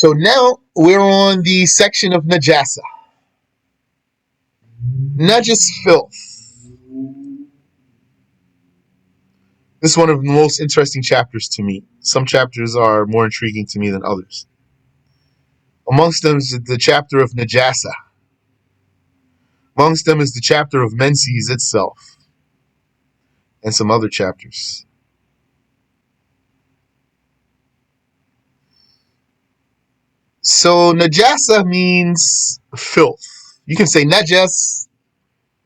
So now we're on the section of Najasa. Najas filth. This is one of the most interesting chapters to me. Some chapters are more intriguing to me than others. Amongst them is the chapter of Najasa. Amongst them is the chapter of Menses itself, and some other chapters. So Najasa means filth. You can say Najas,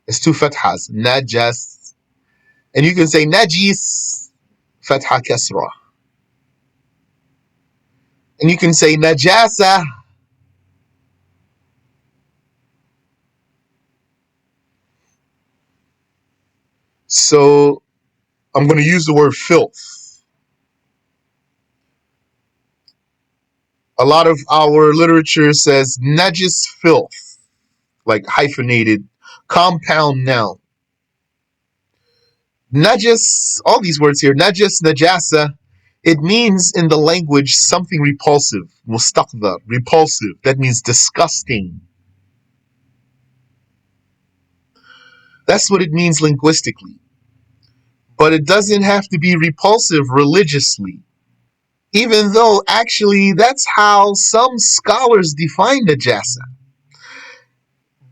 it's two fathas, Najas. And you can say Najis, fatha kasra. And you can say Najasa. So I'm going to use the word filth. A lot of our literature says Najis filth, like hyphenated, compound noun. Najas, all these words here, Najas, Najasa, it means in the language something repulsive, mustaqdar, repulsive. That means disgusting. That's what it means linguistically. But it doesn't have to be repulsive religiously. Even though actually that's how some scholars define Najasa.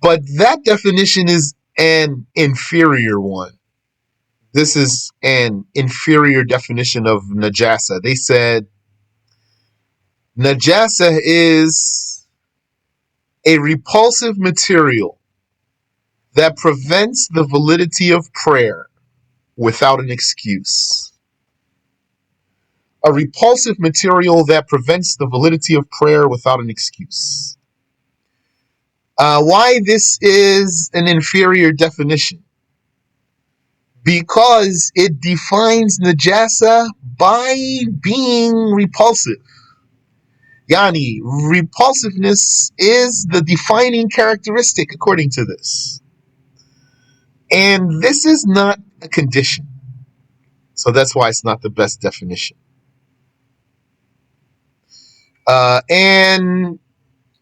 But that definition is an inferior one. This is an inferior definition of Najasa. They said Najasa is a repulsive material that prevents the validity of prayer without an excuse. A repulsive material that prevents the validity of prayer without an excuse. Why this is an inferior definition? Because it defines Najasa by being repulsive. Yani, repulsiveness is the defining characteristic according to this. And this is not a condition. So that's why it's not the best definition. And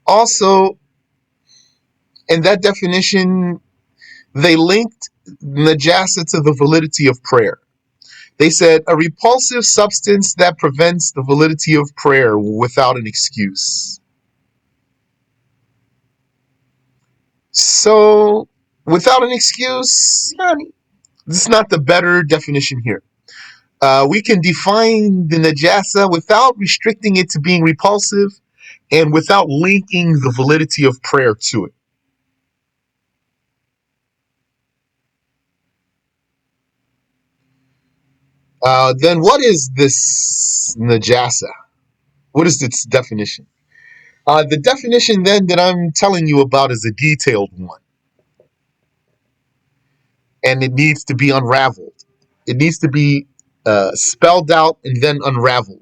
also, in that definition, they linked Najasa to the validity of prayer. They said a repulsive substance that prevents the validity of prayer without an excuse. So, without an excuse, this is not the better definition here. We can define the Najasa without restricting it to being repulsive and without linking the validity of prayer to it. Then what is this Najasa? What is its definition? The definition then that I'm telling you about is a detailed one. And it needs to be unraveled. It needs to be spelled out and then unraveled.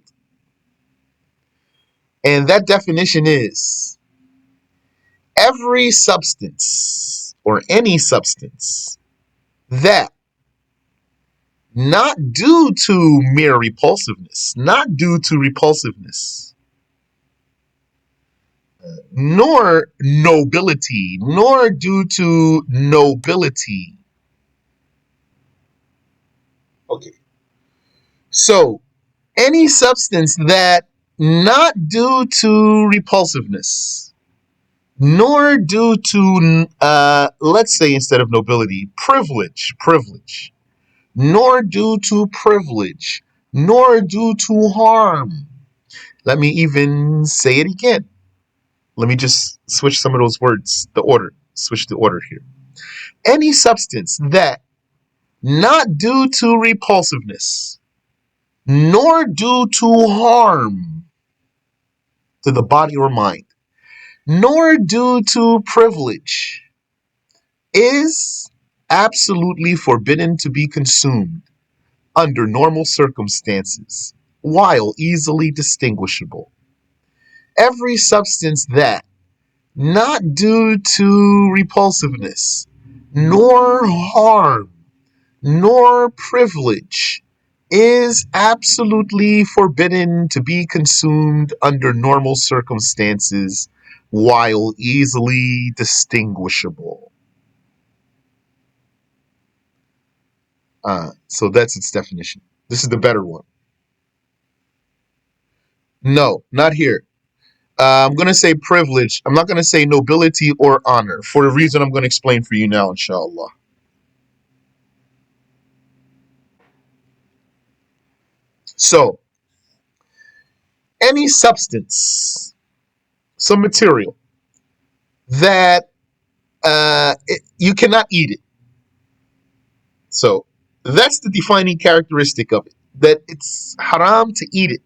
And that definition is every substance or any substance that, not due to mere repulsiveness, not due to repulsiveness, nor nobility, nor due to nobility. Okay. So, any substance that, not due to repulsiveness, nor due to, let's say instead of nobility, privilege, nor due to privilege, nor due to harm. Let me even say it again. Let me just switch some of those words, switch the order here. Any substance that, not due to repulsiveness, nor due to harm to the body or mind, nor due to privilege, is absolutely forbidden to be consumed under normal circumstances, while easily distinguishable. Every substance that, not due to repulsiveness, nor harm, nor privilege, is absolutely forbidden to be consumed under normal circumstances while easily distinguishable. So that's its definition. This is the better one. No, not here. I'm going to say privilege. I'm not going to say nobility or honor for the reason I'm going to explain for you now, inshallah. So, any substance, some material that you cannot eat it. So, that's the defining characteristic of it, that it's haram to eat it.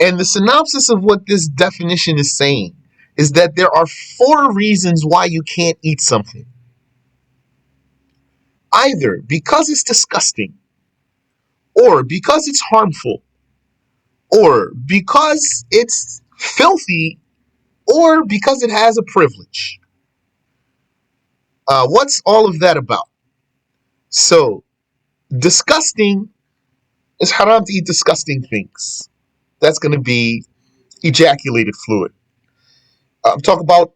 And the synopsis of what this definition is saying is that there are four reasons why you can't eat something. Either because it's disgusting, or because it's harmful, or because it's filthy, or because it has a privilege. What's all of that about? So, disgusting is haram to eat disgusting things. That's going to be ejaculated fluid. I'm talking about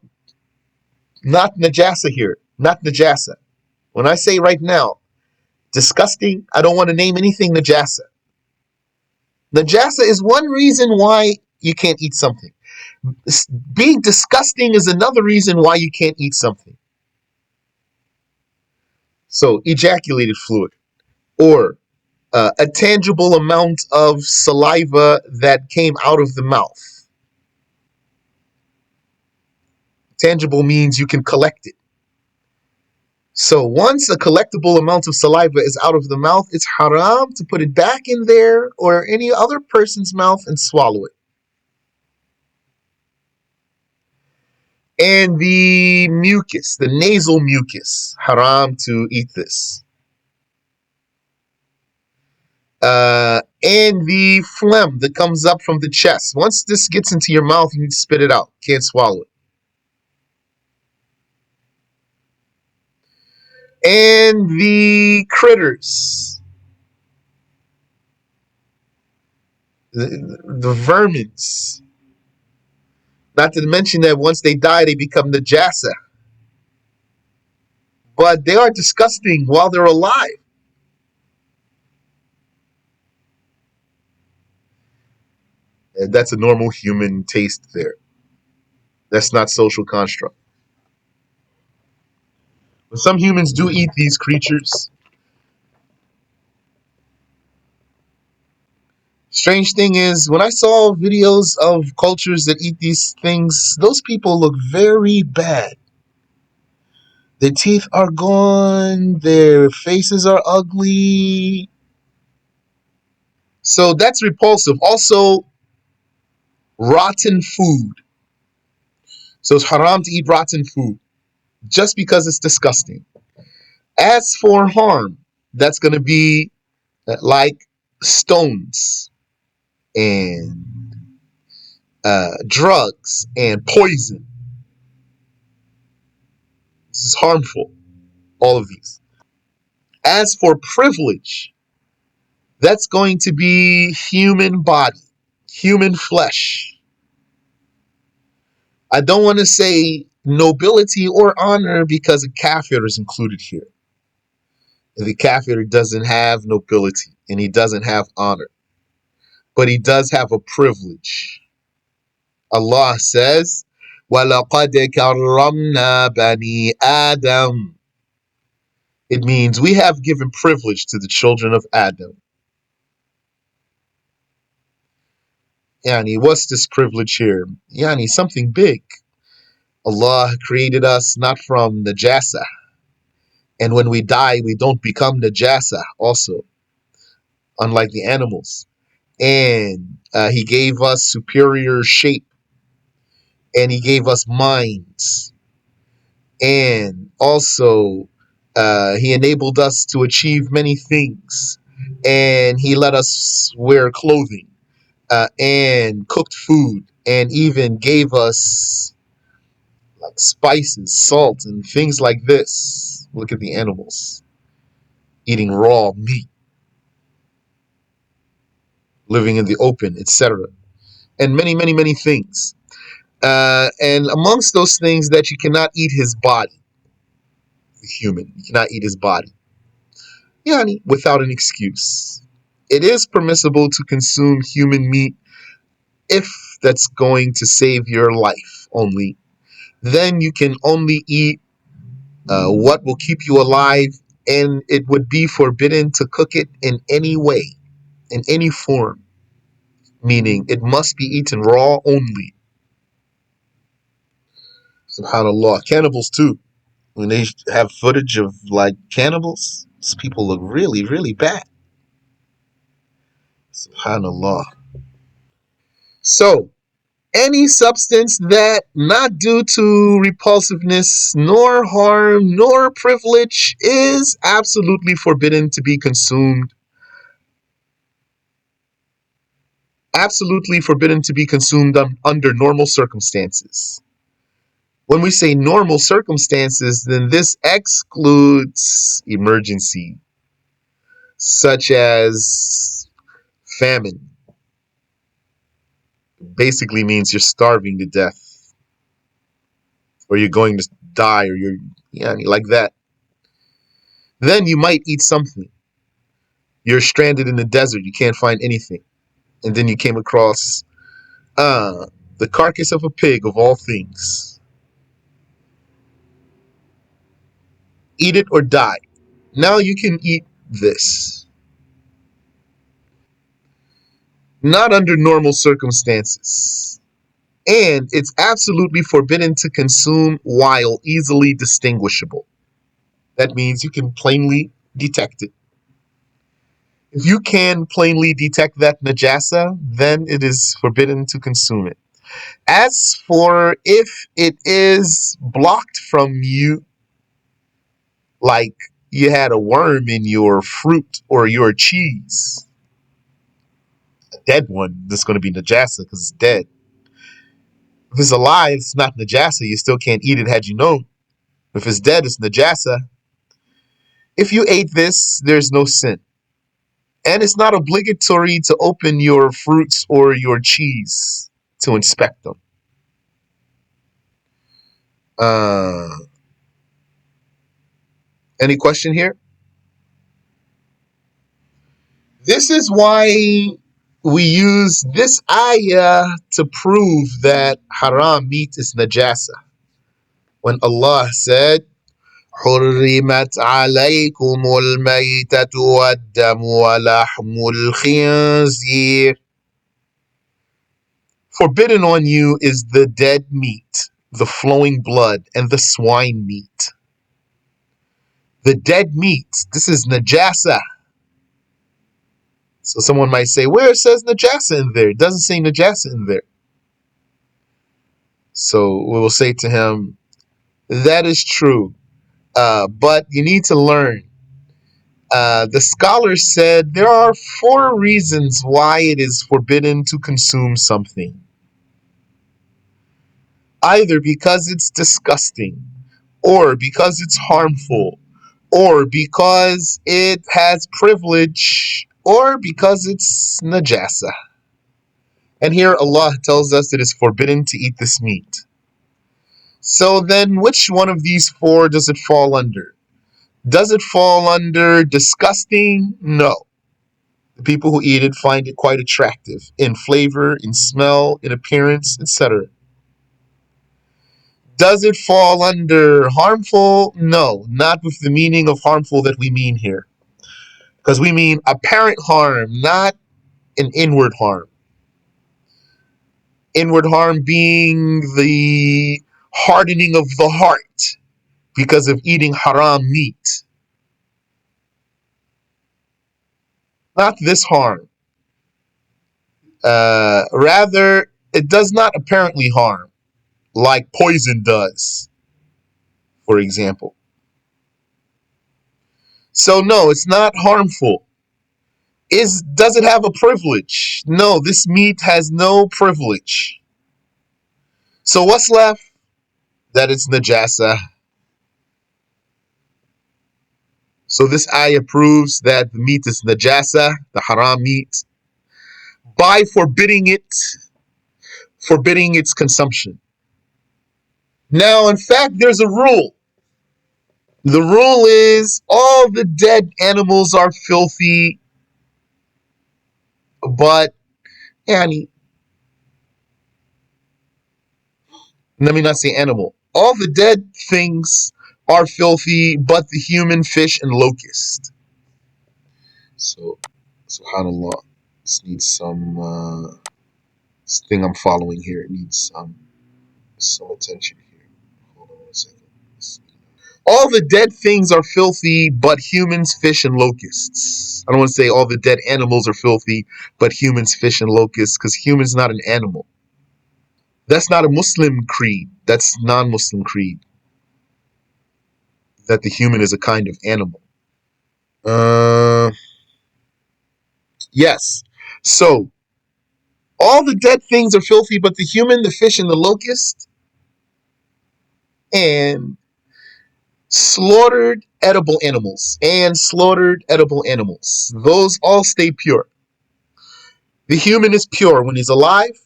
not najasa here, not najasa. When I say right now, disgusting, I don't want to name anything najasa. Najasa is one reason why you can't eat something. Being disgusting is another reason why you can't eat something. So, ejaculated fluid, or a tangible amount of saliva that came out of the mouth. Tangible means you can collect it. So once a collectible amount of saliva is out of the mouth, it's haram to put it back in there or any other person's mouth and swallow it. And the mucus, the nasal mucus, haram to eat this. And the phlegm that comes up from the chest. Once this gets into your mouth, you need to spit it out. Can't swallow it. And the critters, the vermins. Not to mention that once they die, they become najasa. But they are disgusting while they're alive. And that's a normal human taste there. That's not social construct. But some humans do eat these creatures. Strange thing is, when I saw videos of cultures that eat these things, those people look very bad. Their teeth are gone, their faces are ugly. So that's repulsive. Also, rotten food. So it's haram to eat rotten food just because it's disgusting. As for harm, that's going to be like stones and drugs and poison. This is harmful, all of these. As for privilege, that's going to be human body, human flesh. I don't want to say nobility or honor because a kafir is included here. The kafir doesn't have nobility and he doesn't have honor, but he does have a privilege. Allah says, وَلَقَدْ كَرَّمْنَا بَنِي آدَمَ. It means we have given privilege to the children of Adam. Yani, what's this privilege here? Yani, something big. Allah created us not from najasa. And when we die, we don't become najasa also, unlike the animals. And He gave us superior shape. And He gave us minds. And also, He enabled us to achieve many things. And He let us wear clothing and cooked food. And even gave us like spices, salt, and things like this. Look at the animals. eating raw meat, living in the open, etc., and many, many, many things. And amongst those things that you cannot eat his body, the human, you cannot eat his body, yani, without an excuse. It is permissible to consume human meat if that's going to save your life only. Then you can only eat what will keep you alive, and it would be forbidden to cook it in any way, in any form, meaning it must be eaten raw only. SubhanAllah. Cannibals too. When they have footage of like cannibals, these people look really, really bad. SubhanAllah. So, any substance that not due to repulsiveness, nor harm, nor privilege is absolutely forbidden to be consumed. Absolutely forbidden to be consumed under normal circumstances. When we say normal circumstances, then this excludes emergency, such as famine. Basically means you're starving to death, or you're going to die, or you're, yeah, like that. Then you might eat something. You're stranded in the desert, you can't find anything, and then you came across the carcass of a pig of all things. Eat it or die. Now you can eat this. Not under normal circumstances. And it's absolutely forbidden to consume while easily distinguishable. That means you can plainly detect it. If you can plainly detect that najasa, then it is forbidden to consume it. As for if it is blocked from you, like you had a worm in your fruit or your cheese, a dead one, that's going to be najasa because it's dead. If it's alive, it's not najasa. You still can't eat it had you known. If it's dead, it's najasa. If you ate this, there's no sin. And it's not obligatory to open your fruits or your cheese to inspect them. Uh, any question here? This is why we use this ayah to prove that haram meat is najasa. When Allah said, حرمت عليكم الميتة والدم ولحم الخنزير. Forbidden on you is the dead meat, the flowing blood, and the swine meat. The dead meat, this is najasa. So someone might say, where it says najasa in there? It doesn't say najasa in there. So we will say to him, that is true, but you need to learn. The scholars said there are 4 reasons why it is forbidden to consume something. Either because it's disgusting, or because it's harmful, or because it has privilege, or because it's najasa. And here Allah tells us it is forbidden to eat this meat. So then which one of these 4 does it fall under? Does it fall under disgusting? No. The people who eat it find it quite attractive in flavor, in smell, in appearance, etc. Does it fall under harmful? No, not with the meaning of harmful that we mean here. Because we mean apparent harm, not an inward harm. Inward harm being the hardening of the heart because of eating haram meat. Not this harm. Rather, it does not apparently harm, like poison does, for example. So no, it's not harmful. Does it have a privilege? No, this meat has no privilege. So what's left? That it's najasa. So this ayah proves that the meat is najasa, the haram meat, by forbidding its consumption. Now, in fact, there's a rule. The rule is all the dead animals are filthy, but yani, let me not say animal. All the dead things are filthy, but the human, fish, and locust. So, subhanallah, this needs some. This thing I'm following here, it needs some attention here. Hold on 1 second. All the dead things are filthy, but humans, fish, and locusts. I don't want to say all the dead animals are filthy, but humans, fish, and locusts, because human's not an animal. That's not a Muslim creed. That's non-Muslim creed. That the human is a kind of animal. Yes. So all the dead things are filthy, but the human, the fish, and the locust, and slaughtered edible animals, those all stay pure. The human is pure when he's alive,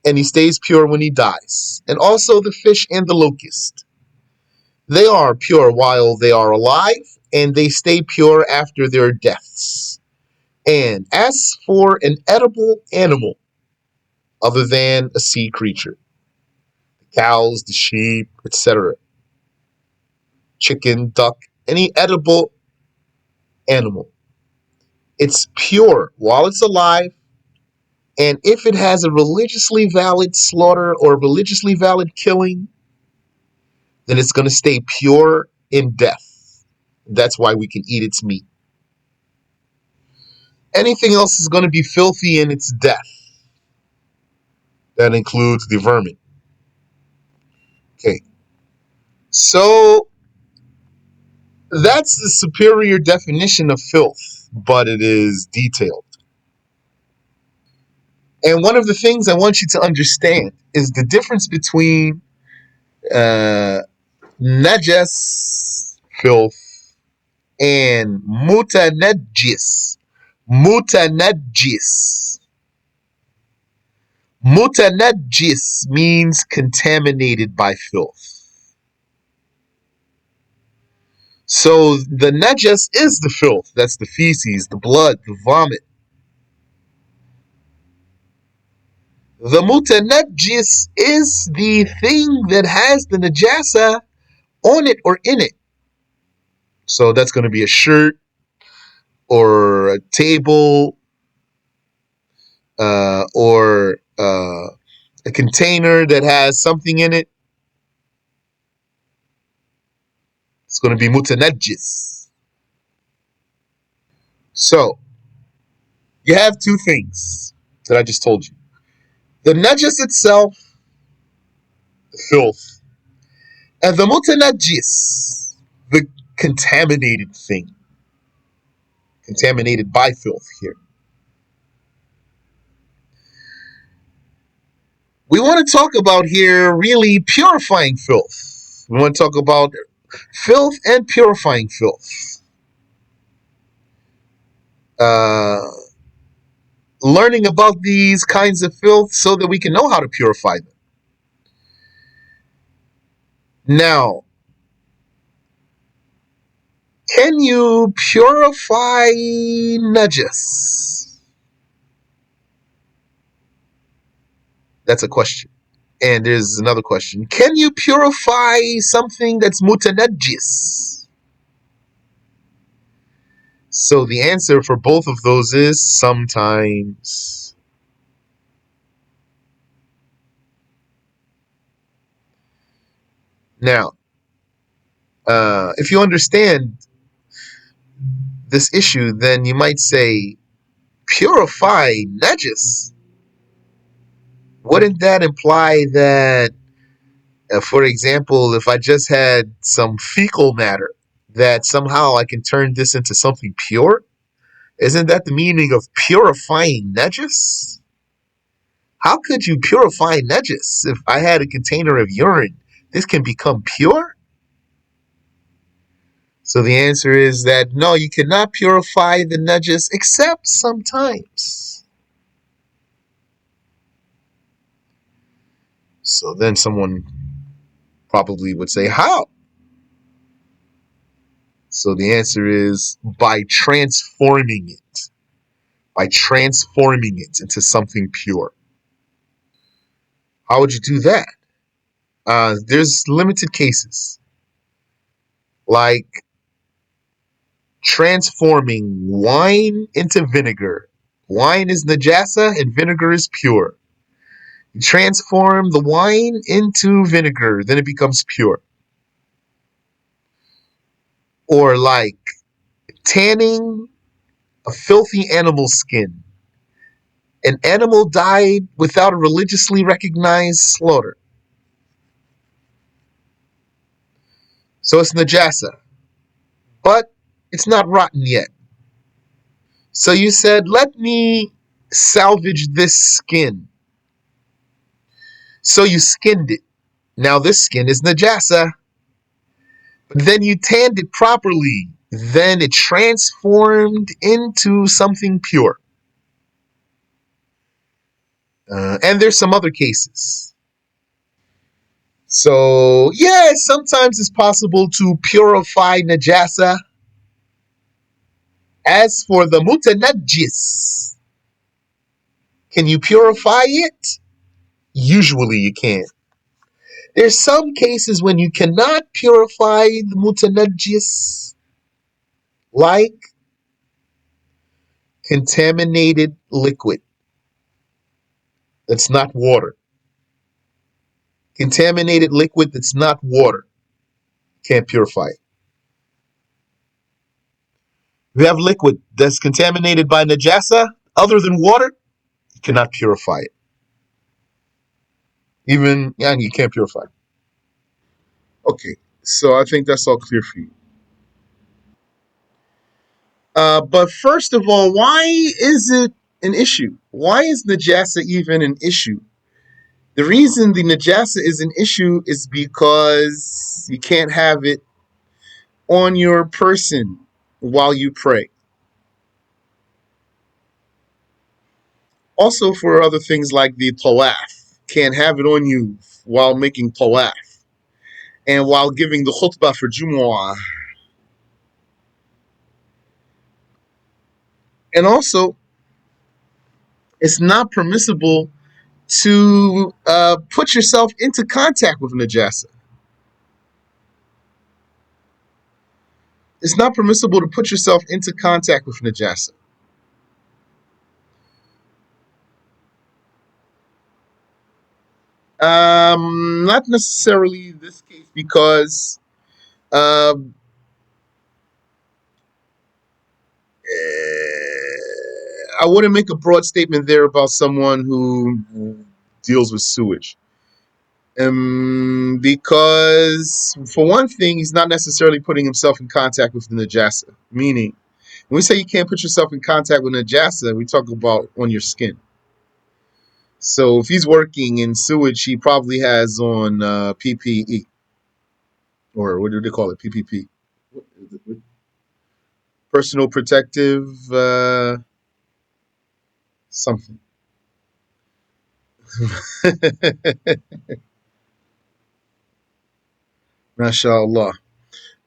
and he stays pure when he dies. And also the fish and the locust. They are pure while they are alive, and they stay pure after their deaths. And as for an edible animal, other than a sea creature, the cows, the sheep, etc., chicken, duck, any edible animal, it's pure while it's alive, and if it has a religiously valid slaughter or religiously valid killing, then it's going to stay pure in death. That's why we can eat its meat. Anything else is going to be filthy in its death. That includes the vermin. Okay. So that's the superior definition of filth, but it is detailed. And one of the things I want you to understand is the difference between najas, filth, and mutanajis. Mutanajis. Mutanajis means contaminated by filth. So the najas is the filth. That's the feces, the blood, the vomit. The mutanajis is the thing that has the najasa on it or in it. So that's going to be a shirt or a table or a container that has something in it. It's going to be mutanajis. So you have two things that I just told you. The najas itself, the filth, and the mutanajis, the contaminated thing, contaminated by filth here. We want to talk about here really purifying filth. We want to talk about filth and purifying filth. Uh, Learning about these kinds of filth so that we can know how to purify them. Now, can you purify najas? That's a question. And there's another question. Can you purify something that's mutanajis? So the answer for both of those is sometimes. Now, if you understand this issue, then you might say, purify najas. Wouldn't that imply that, for example, if I just had some fecal matter, that somehow I can turn this into something pure? Isn't that the meaning of purifying najas? How could you purify najas? If I had a container of urine, this can become pure? So the answer is that no, you cannot purify the najas except sometimes. So then someone probably would say, how? So the answer is by transforming it, by transforming it into something pure. How would you do that? There's limited cases, like transforming wine into vinegar. Wine is najasa and vinegar is pure. You transform the wine into vinegar, then it becomes pure. Or like tanning a filthy animal skin. An animal died without a religiously recognized slaughter. So it's najasa, but it's not rotten yet. So you said, let me salvage this skin. So you skinned it. Now this skin is najasa. But then you tanned it properly. Then it transformed into something pure. And there's some other cases. So, yeah, sometimes it's possible to purify najasa. As for the mutanajis, can you purify it? Usually you can. There's some cases when you cannot purify the mutanajis, like contaminated liquid that's not water. Contaminated liquid that's not water. Can't purify it. If you have liquid that's contaminated by najasa other than water, you cannot purify it. Even, yeah, you can't purify it. Okay, so I think that's all clear for you. But first of all, why is it an issue? Why is najasa even an issue? The reason the najasa is an issue is because you can't have it on your person while you pray. Also, for other things like the tawaf, can't have it on you while making tawaf and while giving the khutbah for Jumu'ah. And also, it's not permissible to put yourself into contact with najasa. It's not permissible to put yourself into contact with najasa. Not necessarily this case because um, I wouldn't make a broad statement there about someone who deals with sewage. Because for one thing, he's not necessarily putting himself in contact with the najasa. Meaning, when we say you can't put yourself in contact with najasa, we talk about on your skin. So if he's working in sewage, he probably has on PPE, or what do they call it? PPP, personal protective something. MashaAllah.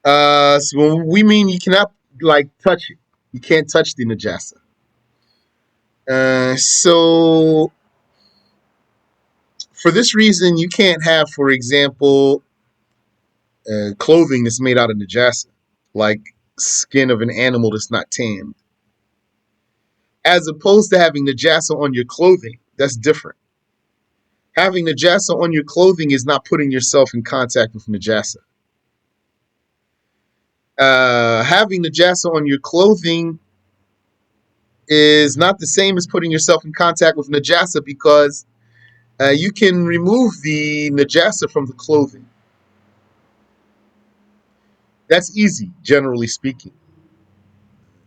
So when we mean you cannot like touch it, you can't touch the najasa. So for this reason, you can't have, for example, clothing that's made out of najasa, like skin of an animal that's not tanned, as opposed to having najasa on your clothing. That's different. Having najasa on your clothing is not putting yourself in contact with najasa. Having najasa on your clothing is not the same as putting yourself in contact with najasa because you can remove the najasa from the clothing. That's easy, generally speaking.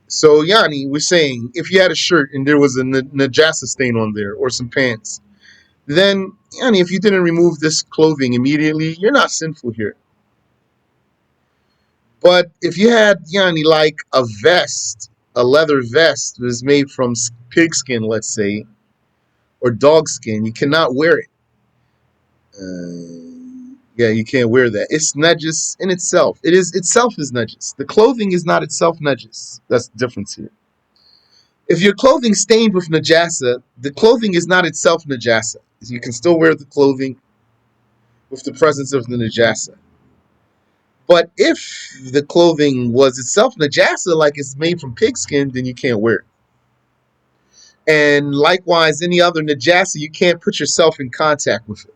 So, Yani, we're saying if you had a shirt and there was a najasa stain on there or some pants, then, Yani, if you didn't remove this clothing immediately, you're not sinful here. But if you had, yani, like a vest, a leather vest was made from pigskin, let's say, or dog skin, you cannot wear it. Yeah, you can't wear that. It's najis in itself. It is itself is najis. The clothing is not itself najis. That's the difference here. If your clothing stained with najasa, the clothing is not itself najasa. You can still wear the clothing with the presence of the najasa. But if the clothing was itself najasa, like it's made from pigskin, then you can't wear it. And likewise, any other najasa, you can't put yourself in contact with it.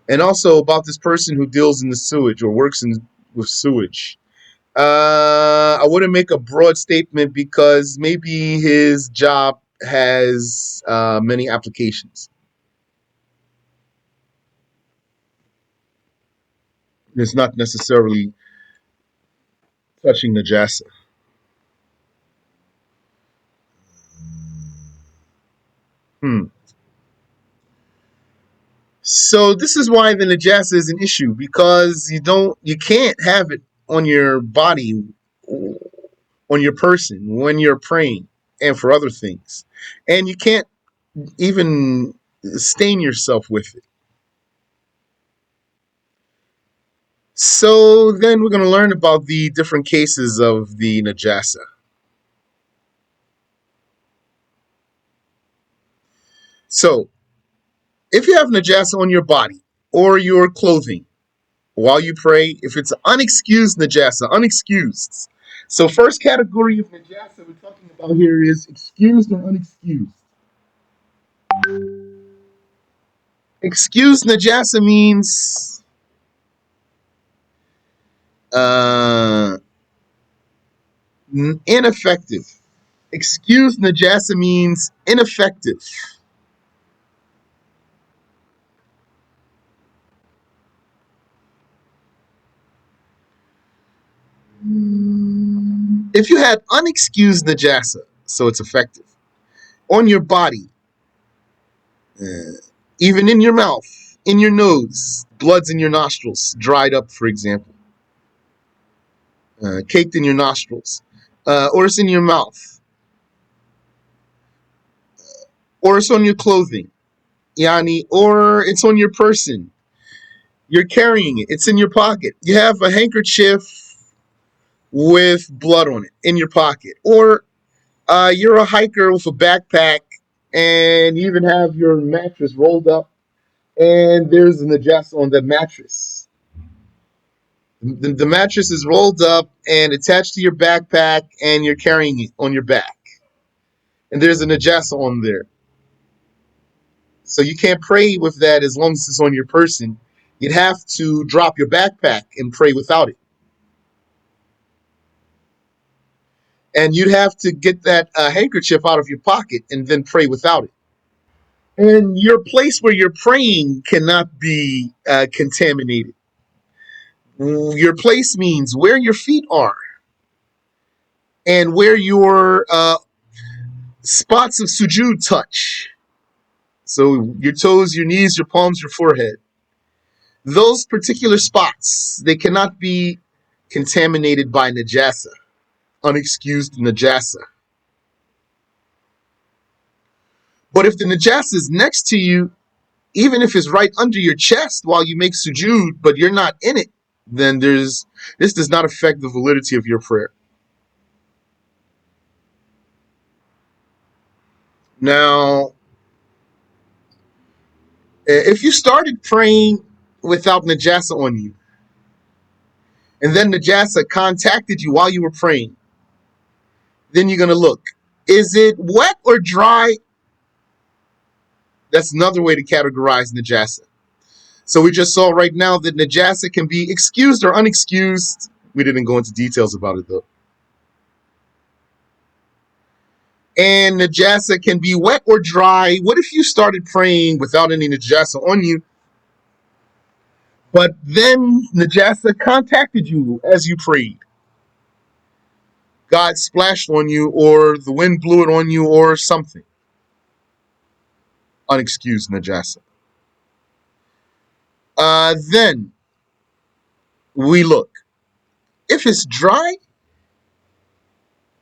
And also about this person who deals in the sewage or works with sewage. I wouldn't make a broad statement because maybe his job has many applications. It's not necessarily touching najasa. Hmm. So this is why the najasa is an issue because you can't have it on your body, on your person when you're praying, and for other things, and you can't even stain yourself with it. So then we're going to learn about the different cases of the najasa. So if you have najasa on your body or your clothing while you pray, if it's unexcused najasa, unexcused. So first category of najasa we're talking about here is excused or unexcused. Excused najasa means uh, ineffective. Excused najasa means ineffective. If you had unexcused najasa, so it's effective, on your body, uh, even in your mouth, in your nose, bloods in your nostrils, dried up, for example, caked in your nostrils, or it's in your mouth, or it's on your clothing, yani, or it's on your person. You're carrying it. It's in your pocket. You have a handkerchief with blood on it in your pocket, or you're a hiker with a backpack, and you even have your mattress rolled up, and there's an adjust on the mattress. The mattress is rolled up and attached to your backpack, and you're carrying it on your back. And there's an adjust on there. So you can't pray with that as long as it's on your person. You'd have to drop your backpack and pray without it. And you'd have to get that handkerchief out of your pocket and then pray without it. And your place where you're praying cannot be contaminated. Your place means where your feet are and where your spots of sujud touch. So your toes, your knees, your palms, your forehead. Those particular spots, they cannot be contaminated by najasa, unexcused najasa. But if the najasa is next to you, even if it's right under your chest while you make sujud, but you're not in it, then this does not affect the validity of your prayer. Now, if you started praying without najasa on you, and then najasa contacted you while you were praying, then you're going to look. Is it wet or dry? That's another way to categorize najasa. So we just saw right now that najasa can be excused or unexcused. We didn't go into details about it though. And najasa can be wet or dry. What if you started praying without any najasa on you, but then najasa contacted you as you prayed? God splashed on you, or the wind blew it on you, or something. Unexcused najasa. Then we look. If it's dry,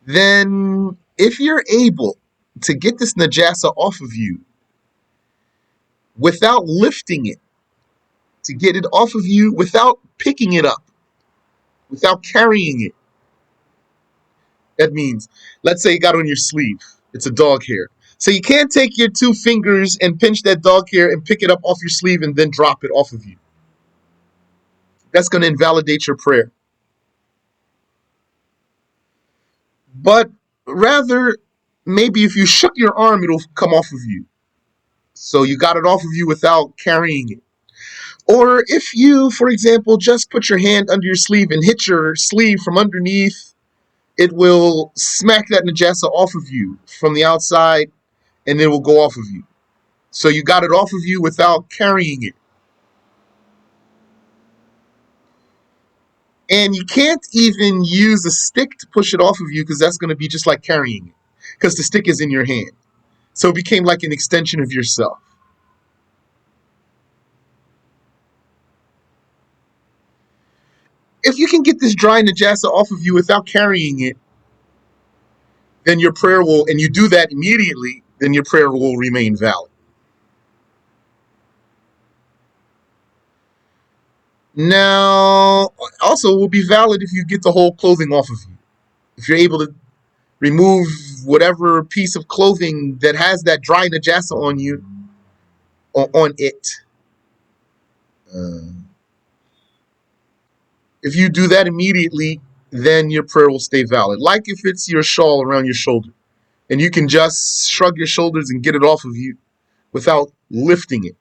then if you're able to get this najasa off of you without lifting it, to get it off of you without picking it up, without carrying it, that means, let's say you got it on your sleeve, it's a dog hair. So you can't take your 2 fingers and pinch that dog hair and pick it up off your sleeve and then drop it off of you. That's going to invalidate your prayer. But rather, maybe if you shook your arm, it'll come off of you. So you got it off of you without carrying it. Or if you, for example, just put your hand under your sleeve and hit your sleeve from underneath, it will smack that najasa off of you from the outside and it will go off of you. So you got it off of you without carrying it. And you can't even use a stick to push it off of you because that's going to be just like carrying it because the stick is in your hand. So it became like an extension of yourself. If you can get this dry najasa off of you without carrying it, then your prayer will, and you do that immediately, then your prayer will remain valid. Now, also, it will be valid if you get the whole clothing off of you. If you're able to remove whatever piece of clothing that has that dry najasa on you, or on it. If you do that immediately, then your prayer will stay valid. Like if it's your shawl around your shoulder, and you can just shrug your shoulders and get it off of you without lifting it,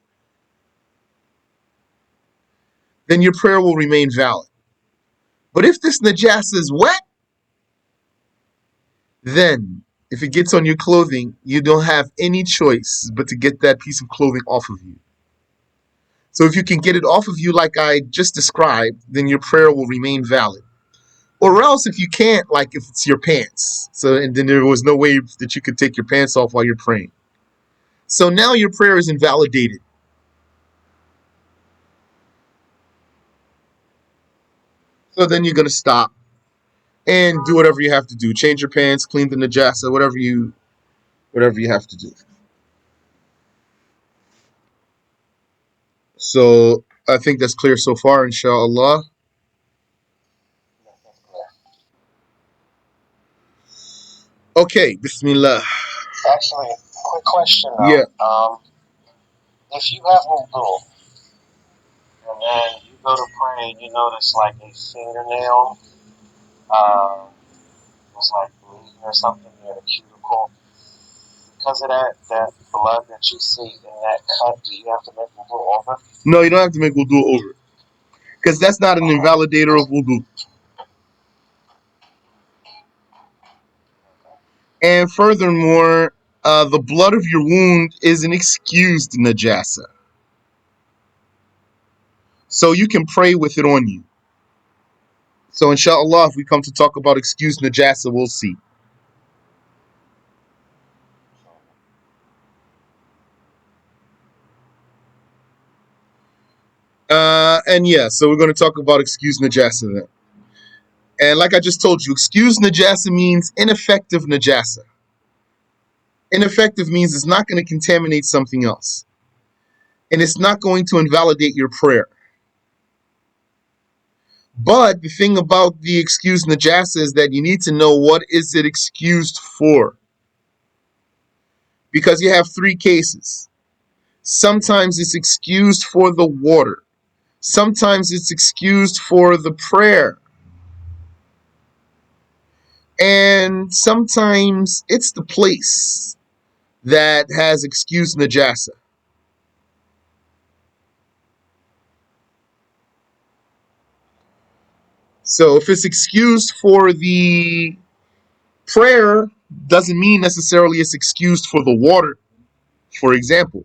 then your prayer will remain valid. But if this najasa is wet, then if it gets on your clothing, you don't have any choice but to get that piece of clothing off of you. So if you can get it off of you like I just described, then your prayer will remain valid. Or else if you can't, like if it's your pants, so and then there was no way that you could take your pants off while you're praying. So now your prayer is invalidated. So then you're gonna stop and do whatever you have to do. Change your pants, clean the najasa, whatever you have to do. So I think that's clear so far, inshallah. Okay, Bismillah. Actually, quick question though. Yeah. If you have wudu and then you go to pray and you notice like a fingernail was like bleeding or something near the cuticle, because of that blood that you see in that cut, do you have to make wudu over? No, you don't have to make wudu over. Because that's not an invalidator of wudu. And furthermore, the blood of your wound is an excused najasa. So you can pray with it on you. So inshallah, if we come to talk about excused najasa, we'll see. And yeah, so we're going to talk about excused najasa then. And like I just told you, excused najasa means ineffective najasa. Ineffective means it's not going to contaminate something else. And it's not going to invalidate your prayer. But the thing about the excused najasa is that you need to know what is it excused for. Because you have 3 cases. Sometimes it's excused for the water. Sometimes it's excused for the prayer. And sometimes it's the place that has excused najasa. So if it's excused for the prayer, doesn't mean necessarily it's excused for the water. For example,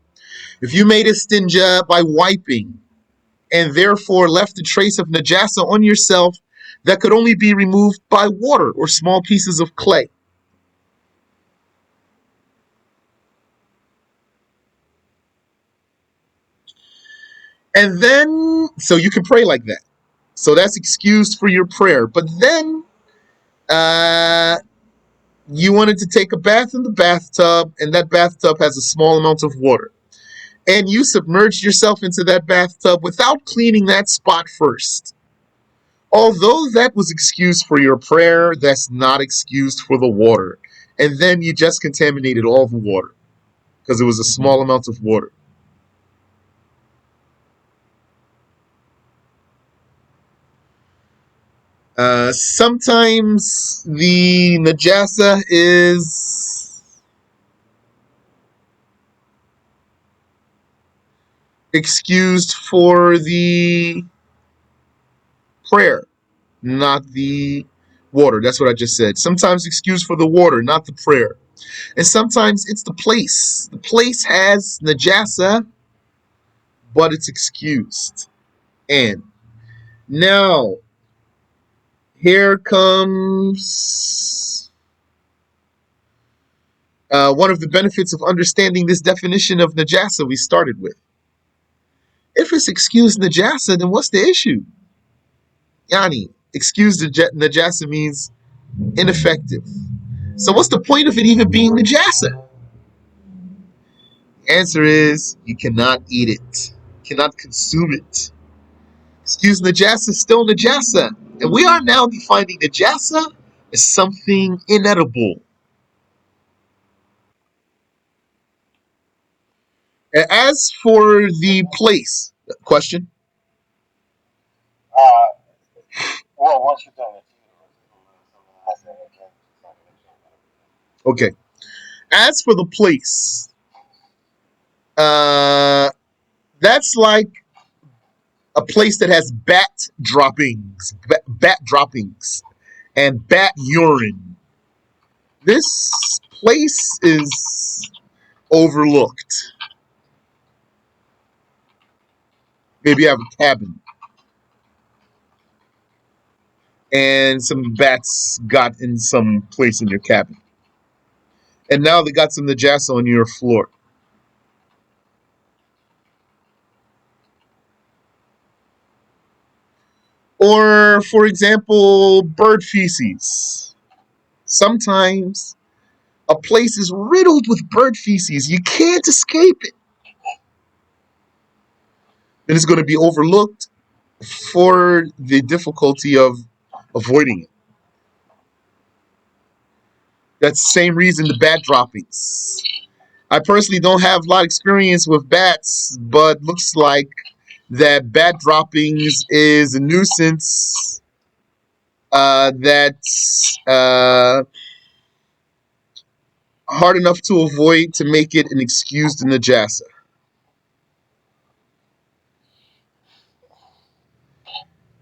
if you made a istinja by wiping and therefore left a trace of najasa on yourself, that could only be removed by water or small pieces of clay. And then, so you can pray like that. So that's excused for your prayer. But then uh, you wanted to take a bath in the bathtub, and that bathtub has a small amount of water. And you submerged yourself into that bathtub without cleaning that spot first. Although that was excused for your prayer, that's not excused for the water. And then you just contaminated all the water because it was a small amount of water. Sometimes the najasa is excused for the prayer, not the water. That's what I just said. Sometimes excused for the water, not the prayer. And sometimes it's the place. The place has najasa, but it's excused. And now, here comes one of the benefits of understanding this definition of najasa we started with. If it's excused najasa, then what's the issue? Yani, excused najasa means ineffective. So what's the point of it even being najasa? The answer is you cannot eat it, cannot consume it. Excuse najasa is still najasa. And we are now defining najasa as something inedible. As for the place, question. Uh, well, once you're done, if you again. Okay. As for the place, uh, that's like a place that has bat droppings, and bat urine. This place is overlooked. Maybe you have a cabin, and some bats got in some place in your cabin, and now they got some najasa on your floor. Or, for example, bird feces. Sometimes a place is riddled with bird feces. You can't escape it. And it's going to be overlooked for the difficulty of avoiding it. That's the same reason the bat droppings. I personally don't have a lot of experience with bats, but looks like that bat droppings is a nuisance that's hard enough to avoid to make it an excused najasa.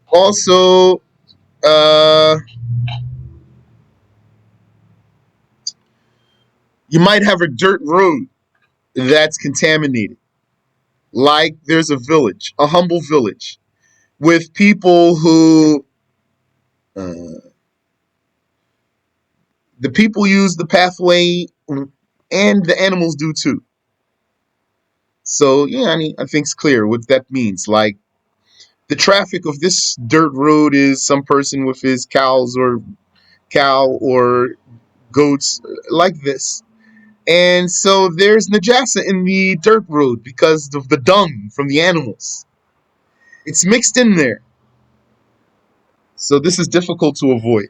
Also, uh, you might have a dirt road that's contaminated. Like there's a village, a humble village, with people who uh, the people use the pathway, and the animals do too. So yeah, I think it's clear what that means. Like the traffic of this dirt road is some person with his cow or goats like this. And so there's najasa in the dirt road because of the dung from the animals. It's mixed in there. So this is difficult to avoid.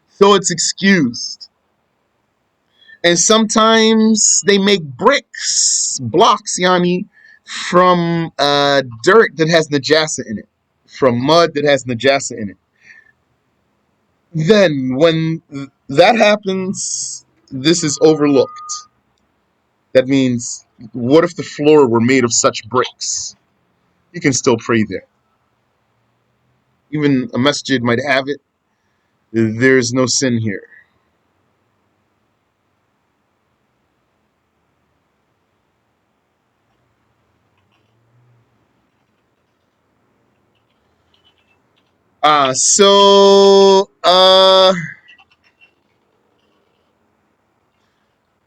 So it's excused. And sometimes they make blocks, yani, from dirt that has najasa in it, from mud that has najasa in it. Then, when that happens, this is overlooked. That means, what if the floor were made of such bricks? You can still pray there. Even a masjid might have it. There's no sin here.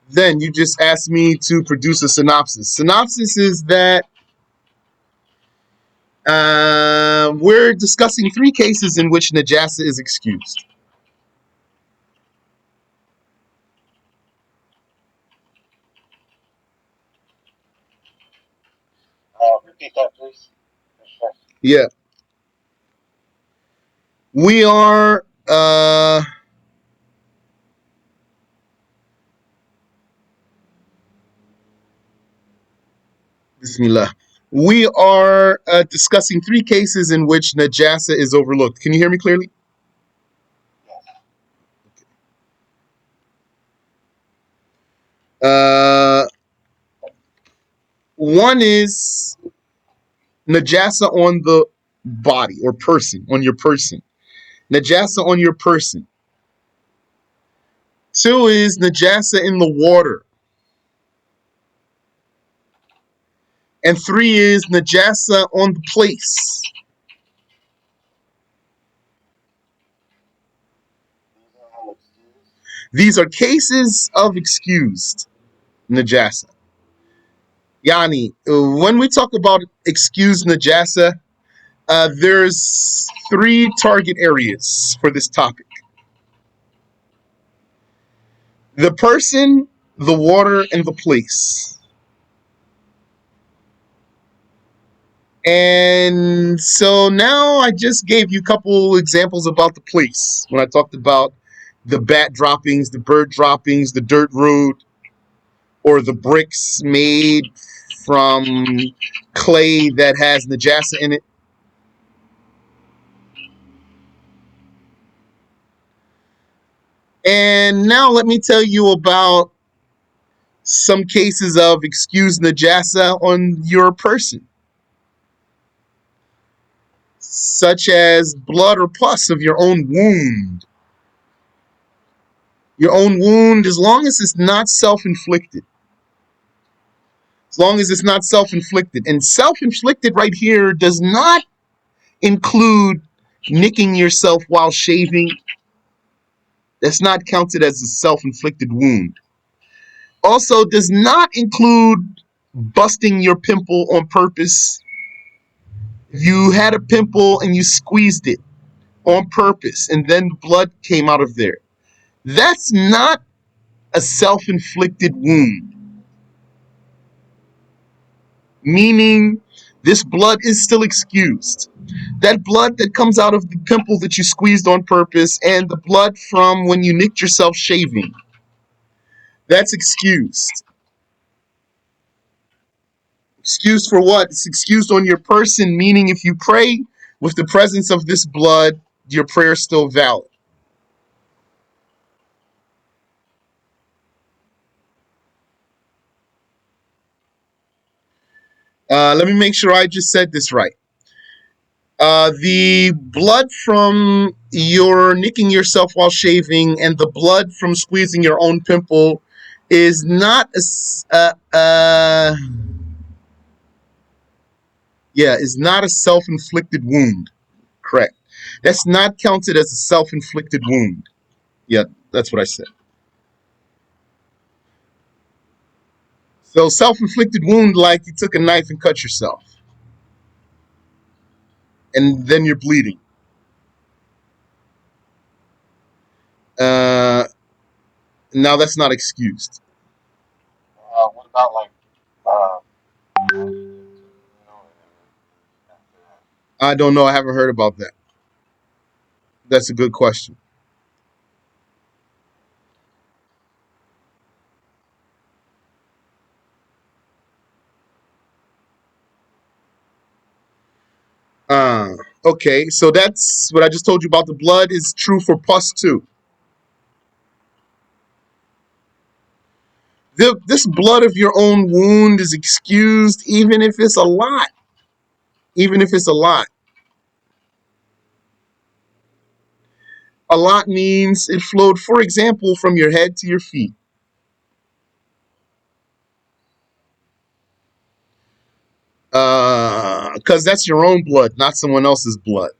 Then you just asked me to produce a synopsis. Synopsis is that We're discussing three cases in which najasa is excused. Repeat that, please. Yeah. We are Bismillah. We are discussing three cases in which najasa is overlooked. Can you hear me clearly? Uh, One is najasa on the body or person, on your person. Najasa on your person. Two is najasa in the water. And three is najasa on the place. These are cases of excused najasa. Yani, when we talk about excused najasa, there's three target areas for this topic: the person, the water, and the place. And so now I just gave you a couple examples about the place when I talked about the bat droppings, the bird droppings, the dirt road, or the bricks made from clay that has najasa in it. And now let me tell you about some cases of excused najasa on your person, such as blood or pus of your own wound. Your own wound, as long as it's not self-inflicted. As long as it's not self-inflicted. And self-inflicted right here does not include nicking yourself while shaving. That's not counted as a self-inflicted wound. Also does not include busting your pimple on purpose. You had a pimple and you squeezed it on purpose and then blood came out of there. That's not a self-inflicted wound. Meaning this blood is still excused. That blood that comes out of the pimple that you squeezed on purpose and the blood from when you nicked yourself shaving, that's excused. Excused for what? It's excused on your person, meaning if you pray with the presence of this blood, your prayer is still valid. Let me make sure I just said this right. The blood from your nicking yourself while shaving and the blood from squeezing your own pimple is not is not a self-inflicted wound. Correct. That's not counted as a self-inflicted wound. Yeah, that's what I said. So self-inflicted wound, like you took a knife and cut yourself, and then you're bleeding. Uh, Now that's not excused. What about like uh, I don't know. I haven't heard about that. That's a good question. Uh, okay, so that's what I just told you about the blood is true for pus too. This blood of your own wound is excused even if it's a lot. Even if it's a lot. A lot means it flowed, for example, from your head to your feet. Because that's your own blood, not someone else's blood.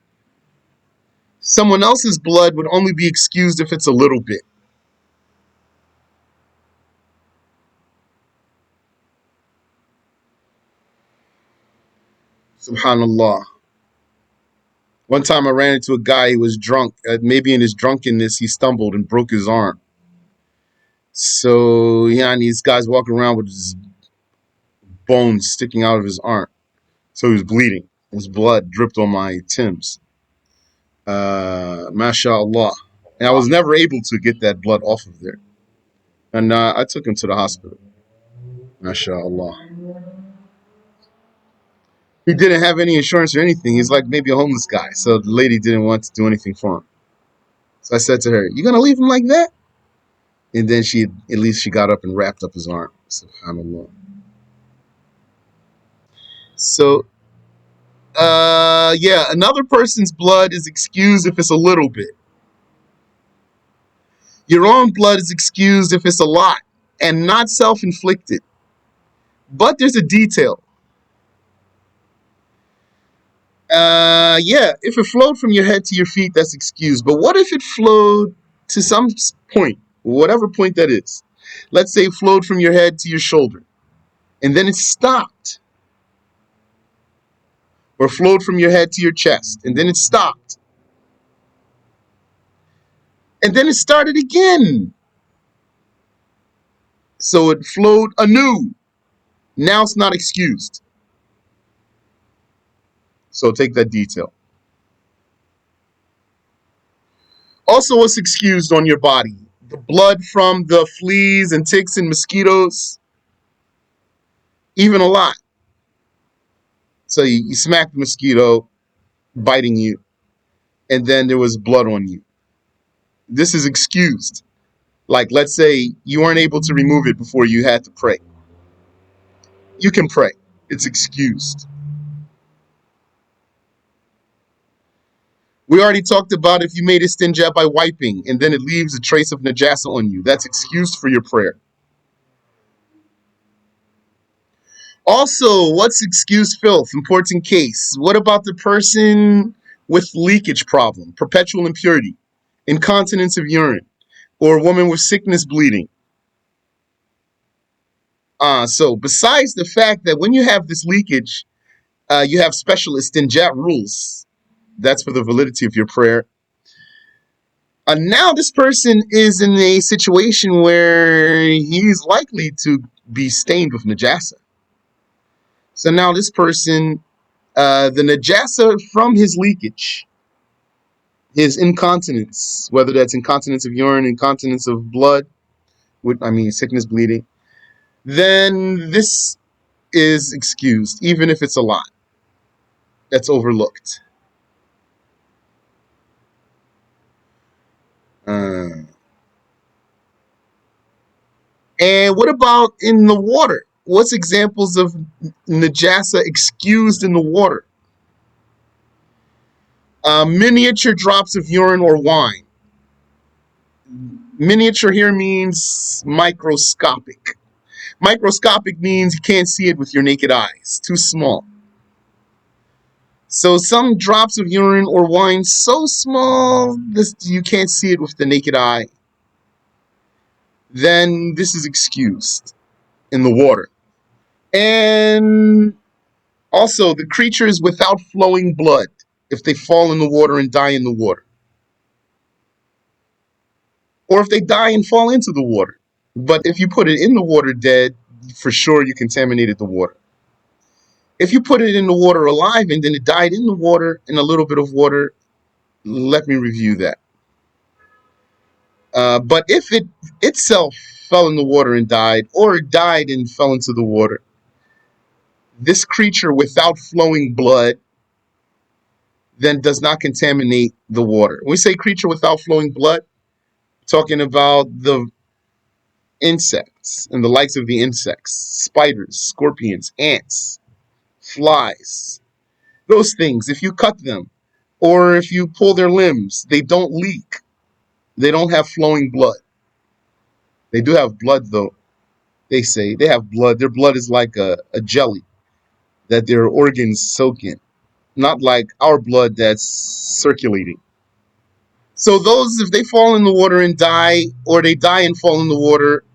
Someone else's blood would only be excused if it's a little bit. Subhanallah. One time I ran into a guy. He was drunk. Maybe in his drunkenness, he stumbled and broke his arm. So yeah, and these guys walking around with his bones sticking out of his arm. So he was bleeding. His blood dripped on my Timbs. MashaAllah. And I was never able to get that blood off of there. And I took him to the hospital. MashaAllah. He didn't have any insurance or anything. He's like maybe a homeless guy. So the lady didn't want to do anything for him. So I said to her, "You gonna leave him like that?" And then at least she got up and wrapped up his arm. SubhanAllah. So, yeah, another person's blood is excused if it's a little bit. Your own blood is excused if it's a lot and not self-inflicted. But there's a detail. Yeah, if it flowed from your head to your feet, that's excused. But what if it flowed to some point, whatever point that is? Let's say it flowed from your head to your shoulder, and then it stopped. Or flowed from your head to your chest, and then it stopped. And then it started again. So it flowed anew. Now it's not excused. So take that detail. Also, what's excused on your body? The blood from the fleas and ticks and mosquitoes, even a lot. So you smack the mosquito biting you, and then there was blood on you. This is excused. Like, let's say you weren't able to remove it before you had to pray. You can pray. It's excused. We already talked about if you made istinja by wiping and then it leaves a trace of najasa on you. That's excused for your prayer. Also, what's excused filth? Important case. What about the person with leakage problem, perpetual impurity, incontinence of urine, or a woman with sickness bleeding? So besides the fact that when you have this leakage, you have special istinja rules. That's for the validity of your prayer. Now this person is in a situation where he's likely to be stained with najasa. So now this person, the najasa from his leakage, his incontinence, whether that's incontinence of urine, incontinence of blood, sickness, bleeding, then this is excused, even if it's a lot that's overlooked. And what about in the water? What's examples of najasa excused in the water? Miniature drops of urine or wine. Miniature here means microscopic. Microscopic means you can't see it with your naked eyes. Too small. So some drops of urine or wine so small that you can't see it with the naked eye, then this is excused in the water. And also the creatures without flowing blood, if they fall in the water and die in the water. Or if they die and fall into the water. But if you put it in the water dead, for sure you contaminated the water. If you put it in the water alive and then it died in the water, in a little bit of water, let me review that. But if it itself fell in the water and died, or it died and fell into the water, this creature without flowing blood then does not contaminate the water. When we say creature without flowing blood, talking about the insects and the likes of the insects, spiders, scorpions, ants, flies, those things. If you cut them or if you pull their limbs, they don't leak. They don't have flowing blood. They do have blood though. They say they have blood. Their blood is like a jelly that their organs soak in, not like our blood that's circulating. So those, if they fall in the water and die, or they die and fall in the water,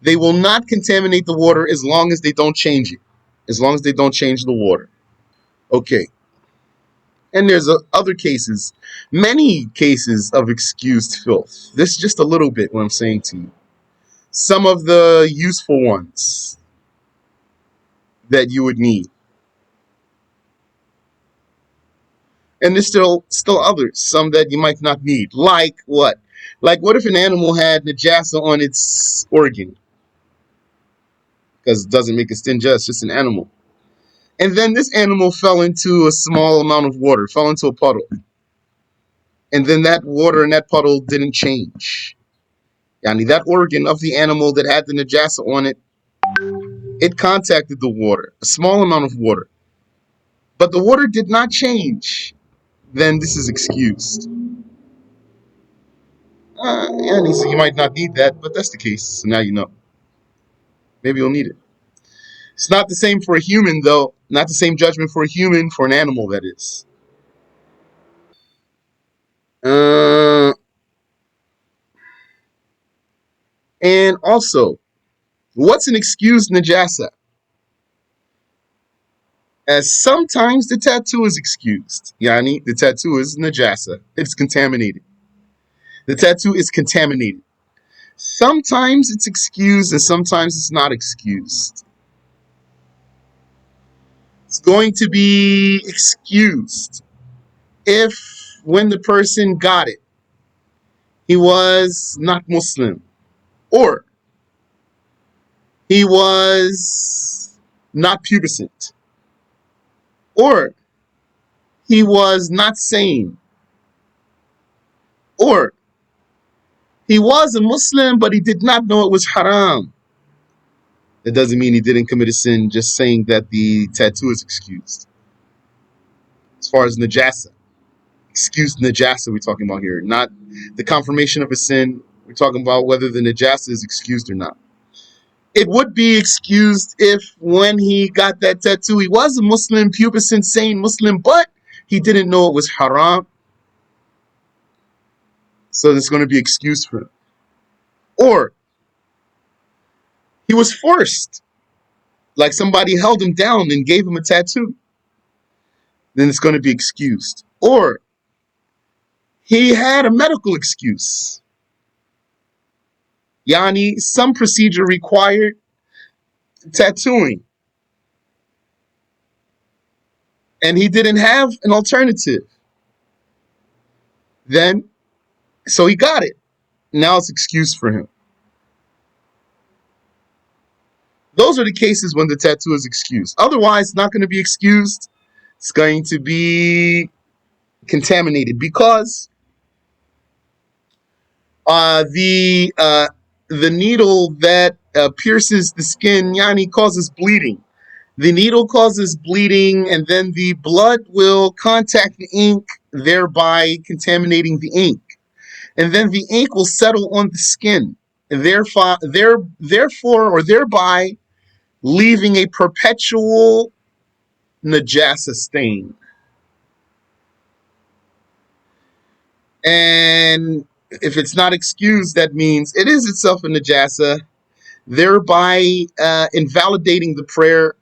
they will not contaminate the water as long as they don't change it, as long as they don't change the water. Okay. And there's other cases, many cases of excused filth. This is just a little bit what I'm saying to you. Some of the useful ones that you would need. And there's still others, some that you might not need. Like what? Like what if an animal had najasa on its organ? Because it doesn't make a stinja, it's just an animal. And then this animal fell into a small amount of water, fell into a puddle. And then that water in that puddle didn't change. Yani that organ of the animal that had the najasa on it, it contacted the water, a small amount of water. But the water did not change. Then this is excused. And he said you might not need that, but that's the case. So now you know. Maybe you'll need it. It's not the same for a human, though. Not the same judgment for a human, for an animal, that is. Uh, and also, what's an excused najasa? As sometimes the tattoo is excused. Yani, the tattoo is najasa. It's contaminated. The tattoo is contaminated. Sometimes it's excused and sometimes it's not excused. It's going to be excused if, when the person got it, he was not Muslim, or he was not pubescent, or he was not sane, or he was a Muslim but he did not know it was haram. That doesn't mean he didn't commit a sin, just saying that the tattoo is excused. As far as najasa, excused najasa we're talking about here, not the confirmation of a sin. We're talking about whether the najasa is excused or not. It would be excused if, when he got that tattoo, he was a Muslim, pubescent, sane Muslim, but he didn't know it was haram. So there's going to be excused for him. Or he was forced, like somebody held him down and gave him a tattoo. Then it's going to be excused. Or he had a medical excuse. Yani, some procedure required tattooing. And he didn't have an alternative. Then, so he got it. Now it's excused for him. Those are the cases when the tattoo is excused. Otherwise, it's not going to be excused. It's going to be contaminated because the needle that pierces the skin, yani, causes bleeding. The needle causes bleeding, and then the blood will contact the ink, thereby contaminating the ink. And then the ink will settle on the skin, and therefore, or thereby, leaving a perpetual najasa stain. And if it's not excused, that means it is itself a najasa, thereby invalidating the prayer.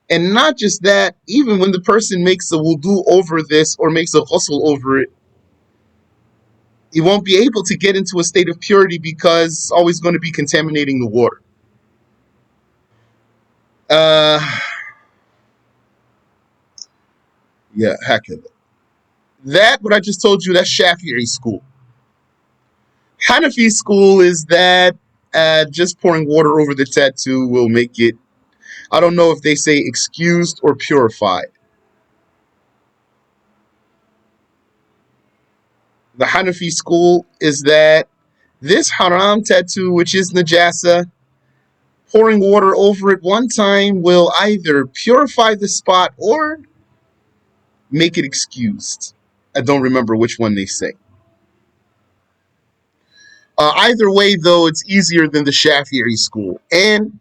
And not just that, even when the person makes a wudu over this or makes a ghusl over it, he won't be able to get into a state of purity because it's always going to be contaminating the water. Yeah, heck of it. That, what I just told you, that's Shafi'i school. Hanafi school is that just pouring water over the tattoo will make it, I don't know if they say excused or purified. The Hanafi school is that this haram tattoo, which is najasa, pouring water over it one time will either purify the spot or make it excused. I don't remember which one they say. Either way, though, it's easier than the Shafi'i school. And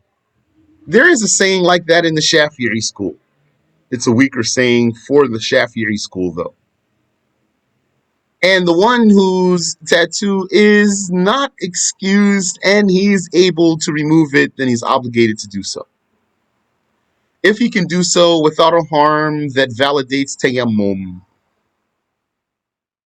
there is a saying like that in the Shafi'i school. It's a weaker saying for the Shafi'i school, though. And the one whose tattoo is not excused and he's able to remove it, then he's obligated to do so. If he can do so without a harm that validates tayammum.